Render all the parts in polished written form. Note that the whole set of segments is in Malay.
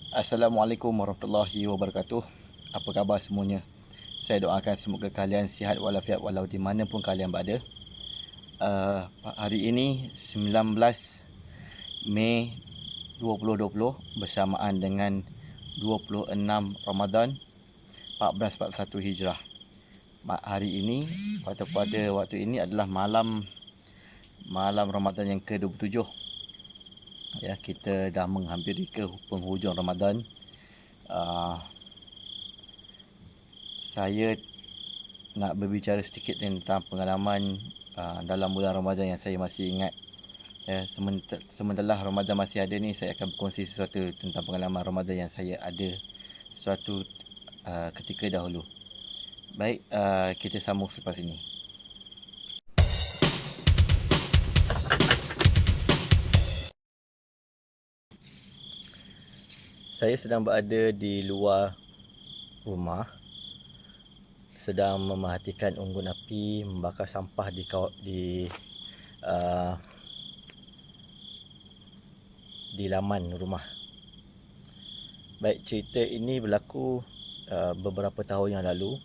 Assalamualaikum warahmatullahi wabarakatuh. Apa khabar semuanya? Saya doakan semoga kalian sihat walafiat walau di mana pun kalian berada. Hari ini 19 Mei 2020 bersamaan dengan 26 Ramadan 1441 Hijrah. Hari ini pada waktu ini adalah malam Ramadan yang ke-27. Ya, kita dah menghampiri ke penghujung Ramadan. Saya nak berbicara sedikit tentang pengalaman dalam bulan Ramadan yang saya masih ingat. Ya, sementara Ramadan masih ada ni, saya akan berkongsi sesuatu tentang pengalaman Ramadan yang saya ada suatu ketika dahulu. Baik, kita sambung selepas ini. Saya sedang berada di luar rumah, sedang memerhatikan unggun api membakar sampah di laman rumah. Baik, cerita ini berlaku beberapa tahun yang lalu.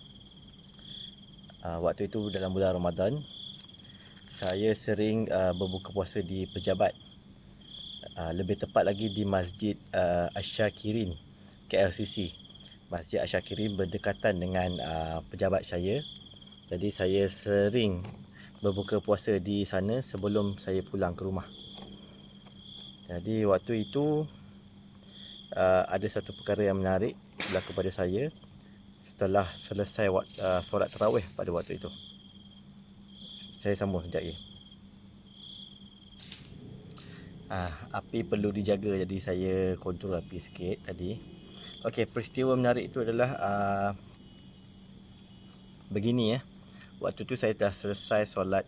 Waktu itu dalam bulan Ramadan, saya sering berbuka puasa di pejabat. Lebih tepat lagi di Masjid Asyakirin, KLCC. Masjid Asyakirin berdekatan dengan pejabat saya. Jadi saya sering berbuka puasa di sana sebelum saya pulang ke rumah. Jadi waktu itu ada satu perkara yang menarik berlaku pada saya setelah selesai solat tarawih pada waktu itu. Saya sambung sekejap lagi. Api perlu dijaga, jadi saya kontrol api sikit tadi. Okey, peristiwa menarik itu adalah begini ya. Waktu tu saya dah selesai solat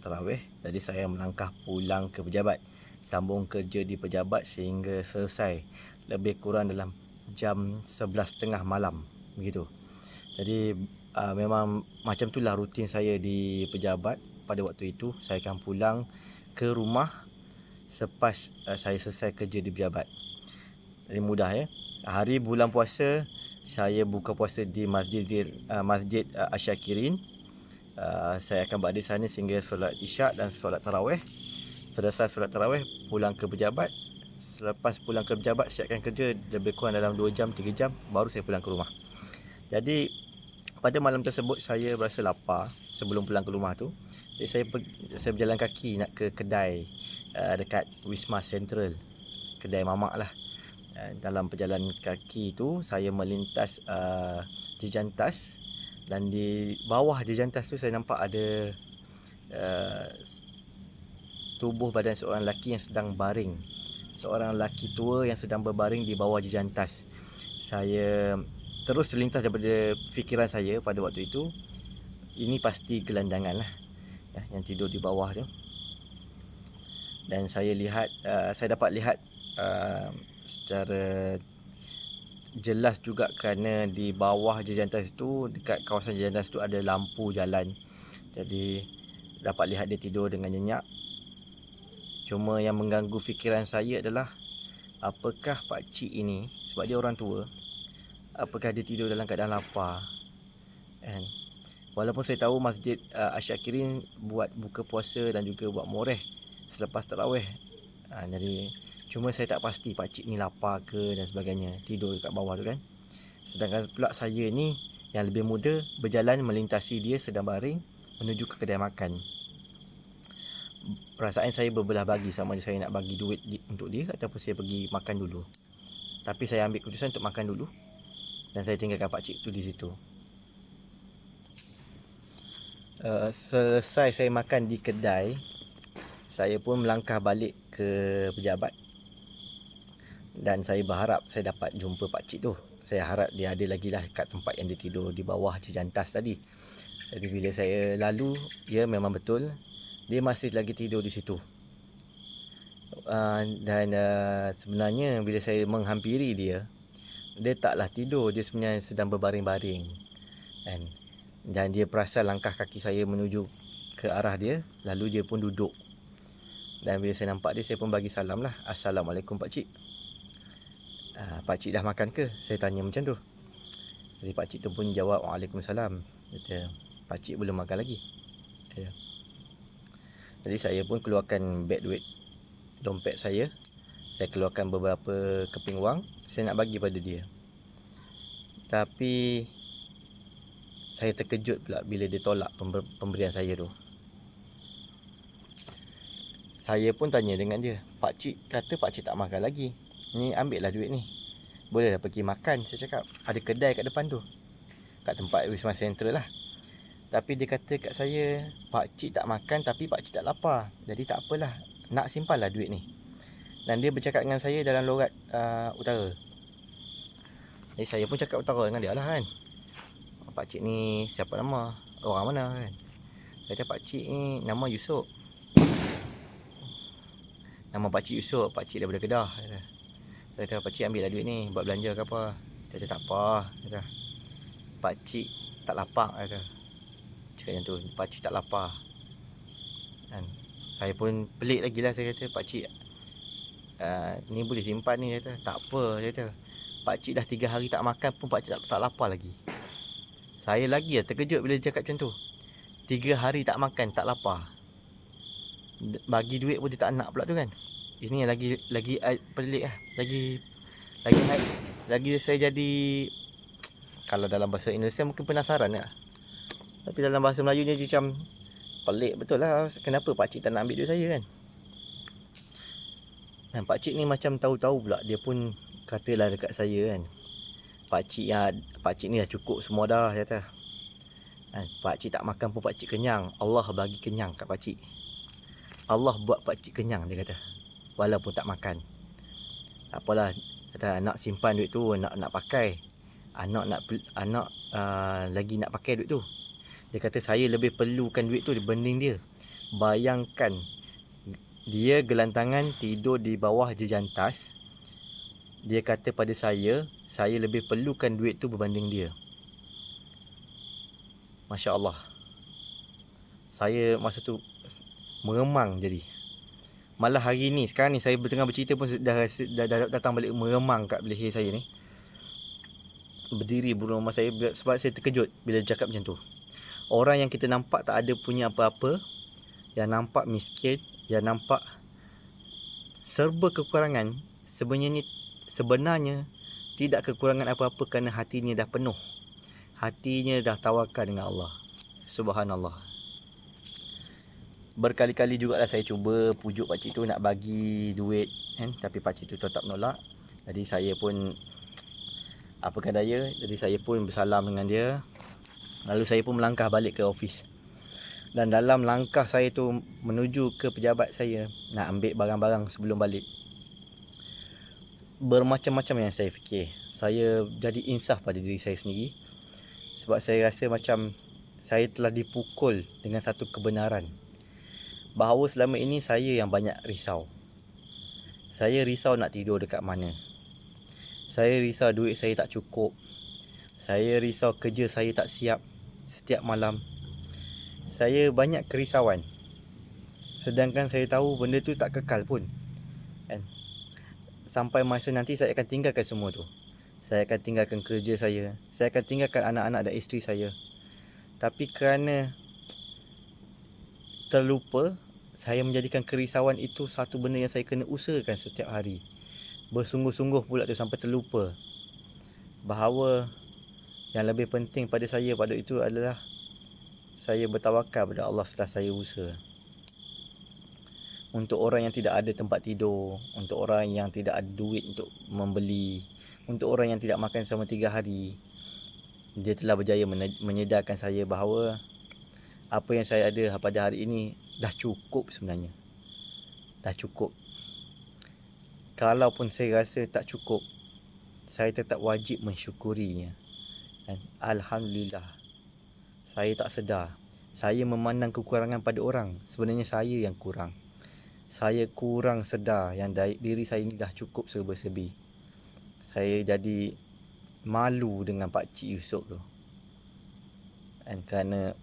tarawih, jadi saya melangkah pulang ke pejabat. Sambung kerja di pejabat sehingga selesai lebih kurang dalam jam 11.30 malam begitu. Jadi memang macam itulah rutin saya di pejabat pada waktu itu. Saya akan pulang ke rumah selepas saya selesai kerja di pejabat. Jadi mudah ya. Hari bulan puasa saya buka puasa di Masjid Asyakirin. Saya akan berada di sana sehingga solat Isyak dan solat tarawih. Selesai solat tarawih, pulang ke pejabat. Selepas pulang ke pejabat, siapkan kerja lebih kurang dalam 2 jam, 3 jam, baru saya pulang ke rumah. Jadi pada malam tersebut saya berasa lapar sebelum pulang ke rumah tu. Jadi saya berjalan kaki nak ke kedai dekat Wisma Central, kedai mamak lah. Dalam perjalanan kaki tu saya melintas jejantas, dan di bawah jejantas tu saya nampak ada tubuh badan seorang lelaki yang sedang baring. Seorang lelaki tua yang sedang berbaring di bawah jejantas. Saya terus terlintas daripada fikiran saya pada waktu itu, ini pasti gelandangan lah ya, yang tidur di bawah tu. Dan saya dapat lihat secara jelas juga kerana di bawah jejantas itu, dekat kawasan jejantas itu ada lampu jalan. Jadi dapat lihat dia tidur dengan nyenyak. Cuma yang mengganggu fikiran saya adalah, apakah pak cik ini, sebab dia orang tua, apakah dia tidur dalam keadaan lapar? And walaupun saya tahu Masjid Asyakirin buat buka puasa dan juga buat moreh selepas tarawih. Jadi cuma saya tak pasti pak cik ni lapar ke dan sebagainya, tidur dekat bawah tu kan. Sedangkan pula saya ni yang lebih muda berjalan melintasi dia sedang baring menuju ke kedai makan. Perasaan saya berbelah bagi, sama ada saya nak bagi duit untuk dia ataupun saya pergi makan dulu. Tapi saya ambil keputusan untuk makan dulu dan saya tinggalkan pak cik tu di situ. Selesai saya makan di kedai, saya pun melangkah balik ke pejabat dan saya berharap saya dapat jumpa pak cik tu. Saya harap dia ada lagi lah kat tempat yang dia tidur di bawah jejantas tadi. Jadi bila saya lalu, ya memang betul dia masih lagi tidur di situ. Dan sebenarnya bila saya menghampiri dia taklah tidur, dia sebenarnya sedang berbaring-baring. Dan dia perasan langkah kaki saya menuju ke arah dia, lalu dia pun duduk. Dan bila saya nampak dia, saya pun bagi salam lah, Assalamualaikum pak cik. Pakcik dah makan ke? Saya tanya macam tu. Jadi pakcik tu pun jawab, Waalaikumsalam. Kata, pakcik belum makan lagi. Jadi saya pun keluarkan beg duit, dompet saya. Saya keluarkan beberapa keping wang. Saya nak bagi pada dia. Tapi saya terkejut pula bila dia tolak pemberian saya tu. Saya pun tanya dengan dia, pakcik kata pakcik tak makan lagi. Ni ambil lah duit ni. Boleh dah pergi makan. Saya cakap, ada kedai kat depan tu, kat tempat Wisma Central lah. Tapi dia kata kat saya, pakcik tak makan tapi pakcik tak lapar. Jadi tak apalah, nak simpan lah duit ni. Dan dia bercakap dengan saya dalam logat utara. Jadi saya pun cakap utara dengan dia lah kan. Pakcik ni siapa nama? Orang mana kan? Dia kata pakcik ni nama Yusof. Nama pakcik Yusof, pakcik daripada Kedah. Saya kata pakcik ambil lah duit ni buat belanja ke apa. Dia kata tak apa. Dia kata pakcik tak lapar. Dia kata cakap macam tu, pakcik tak lapar. Dan saya pun pelik lagi lah. Saya kata pakcik ni boleh simpan ni. Dia kata tak apa. Dia kata pakcik dah 3 hari tak makan pun pakcik tak lapar lagi. Saya lagi terkejut bila dia cakap macam tu. 3 hari tak makan tak lapar. Bagi duit pun dia tak nak pula tu kan. Ini yang lagi pelik lah. Lagi saya jadi, kalau dalam bahasa Indonesia mungkin penasaran lah. Tapi dalam bahasa Melayu ni macam pelik betul lah. Kenapa pakcik tak nak ambil duit saya kan. Dan pakcik ni macam tahu-tahu pula. Dia pun katalah dekat saya kan, pakcik ni dah cukup semua dah. Dia kata pakcik tak makan pun pakcik kenyang. Allah bagi kenyang kat pakcik. Allah buat pakcik kenyang, dia kata, walaupun tak makan. Tak apalah, kata nak simpan duit tu, nak pakai. Anak lagi nak pakai duit tu. Dia kata saya lebih perlukan duit tu dibanding dia. Bayangkan, dia gelantangan tidur di bawah jejantas. Dia kata pada saya lebih perlukan duit tu berbanding dia. Masya Allah. Saya masa tu meremang jadi. Malah hari ni, sekarang ni saya tengah bercerita pun dah datang balik meremang kat leher saya ni. Berdiri bulu rumah saya sebab saya terkejut bila dia cakap macam tu. Orang yang kita nampak tak ada punya apa-apa, yang nampak miskin, yang nampak serba kekurangan, sebenarnya tidak kekurangan apa-apa kerana hatinya dah penuh. Hatinya dah tawakal dengan Allah. Subhanallah. Berkali-kali jugalah saya cuba pujuk pakcik tu nak bagi duit kan? Tapi pakcik tu tetap menolak. Jadi saya pun apakan daya. Jadi saya pun bersalam dengan dia. Lalu saya pun melangkah balik ke ofis. Dan dalam langkah saya tu menuju ke pejabat saya, nak ambil barang-barang sebelum balik, bermacam-macam yang saya fikir. Saya jadi insaf pada diri saya sendiri. Sebab saya rasa macam saya telah dipukul dengan satu kebenaran, bahawa selama ini saya yang banyak risau. Saya risau nak tidur dekat mana. Saya risau duit saya tak cukup. Saya risau kerja saya tak siap setiap malam. Saya banyak kerisauan. Sedangkan saya tahu benda tu tak kekal pun kan? Sampai masa nanti saya akan tinggalkan semua tu. Saya akan tinggalkan kerja saya. Saya akan tinggalkan anak-anak dan isteri saya. Tapi kerana terlupa, saya menjadikan kerisauan itu satu benda yang saya kena usahakan setiap hari. Bersungguh-sungguh pula tu sampai terlupa bahawa yang lebih penting pada saya pada itu adalah saya bertawakal pada Allah setelah saya usaha. Untuk orang yang tidak ada tempat tidur, untuk orang yang tidak ada duit untuk membeli, untuk orang yang tidak makan selama 3 hari, dia telah berjaya menyedarkan saya bahawa apa yang saya ada pada hari ini dah cukup sebenarnya. Dah cukup. Kalaupun saya rasa tak cukup, saya tetap wajib mensyukurinya. Dan alhamdulillah, saya tak sedar. Saya memandang kekurangan pada orang. Sebenarnya saya yang kurang. Saya kurang sedar yang diri saya ini dah cukup serba-serbi. Saya jadi malu dengan pakcik Yusof tu. Dan kerana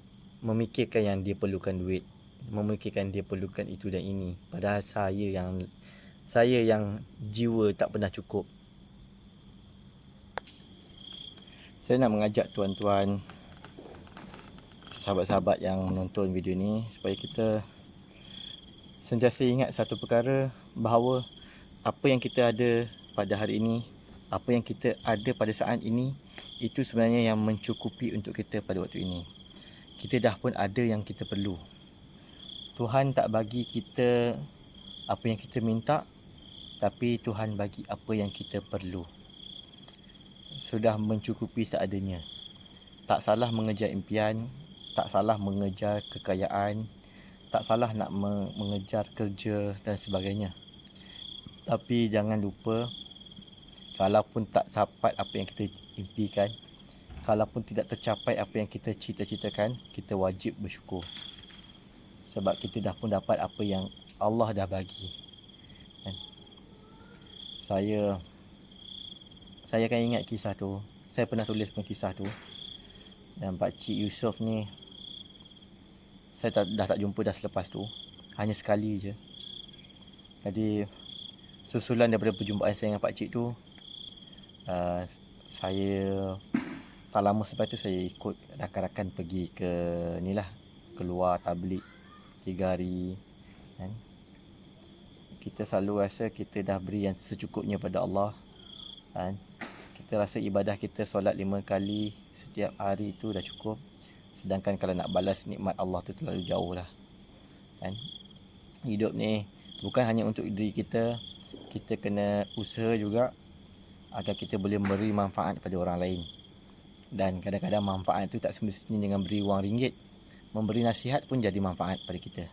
memikirkan yang dia perlukan duit, memikirkan dia perlukan itu dan ini, padahal saya yang jiwa tak pernah cukup. Saya nak mengajak tuan-tuan, sahabat-sahabat yang menonton video ni, supaya kita sentiasa ingat satu perkara, bahawa apa yang kita ada pada hari ini, apa yang kita ada pada saat ini, itu sebenarnya yang mencukupi untuk kita pada waktu ini. Kita dah pun ada yang kita perlu. Tuhan tak bagi kita apa yang kita minta, tapi Tuhan bagi apa yang kita perlu. Sudah mencukupi seadanya. Tak salah mengejar impian, tak salah mengejar kekayaan, tak salah nak mengejar kerja dan sebagainya. Tapi jangan lupa, kalaupun tak dapat apa yang kita impikan, kalaupun tidak tercapai apa yang kita cita-citakan, kita wajib bersyukur. Sebab kita dah pun dapat apa yang Allah dah bagi. Saya akan ingat kisah tu. Saya pernah tulis pun kisah tu. Dan Pakcik Yusof ni, saya dah tak jumpa dah selepas tu. Hanya sekali je. Jadi susulan daripada perjumpaan saya dengan Pakcik tu, saya tak lama selepas tu saya ikut rakan-rakan pergi ke ni lah, keluar tabligh 3 hari kan. Kita selalu rasa kita dah beri yang secukupnya pada Allah kan. Kita rasa ibadah kita solat 5 kali setiap hari itu dah cukup. Sedangkan kalau nak balas nikmat Allah tu terlalu jauh lah kan. Hidup ni bukan hanya untuk diri kita, kita kena usaha juga agar kita boleh beri manfaat kepada orang lain. Dan kadang-kadang manfaat itu tak semestinya dengan beri wang ringgit. Memberi nasihat pun jadi manfaat pada kita.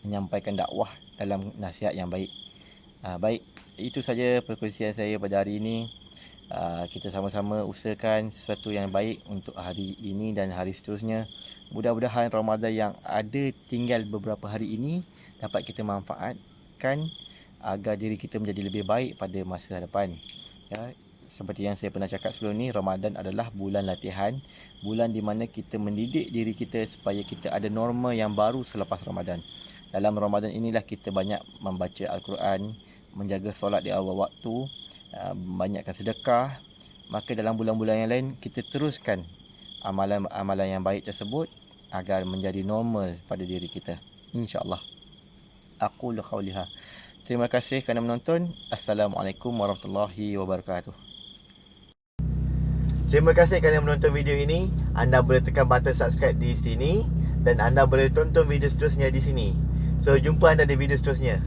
Menyampaikan dakwah dalam nasihat yang baik. Baik, itu saja perkongsian saya pada hari ini. Kita sama-sama usahakan sesuatu yang baik untuk hari ini dan hari seterusnya. Mudah-mudahan Ramadan yang ada tinggal beberapa hari ini dapat kita manfaatkan agar diri kita menjadi lebih baik pada masa depan. Ya, seperti yang saya pernah cakap sebelum ni, Ramadan adalah bulan latihan, bulan di mana kita mendidik diri kita supaya kita ada norma yang baru selepas Ramadan. Dalam Ramadan inilah kita banyak membaca Al-Quran, menjaga solat di awal waktu, banyakkan sedekah. Maka dalam bulan-bulan yang lain kita teruskan amalan-amalan yang baik tersebut agar menjadi normal pada diri kita, insya-Allah. Aqulu qauli hadza. Terima kasih kerana menonton. Assalamualaikum warahmatullahi wabarakatuh. Terima kasih kerana menonton video ini. Anda boleh tekan button subscribe di sini dan anda boleh tonton video seterusnya di sini. So jumpa anda di video seterusnya.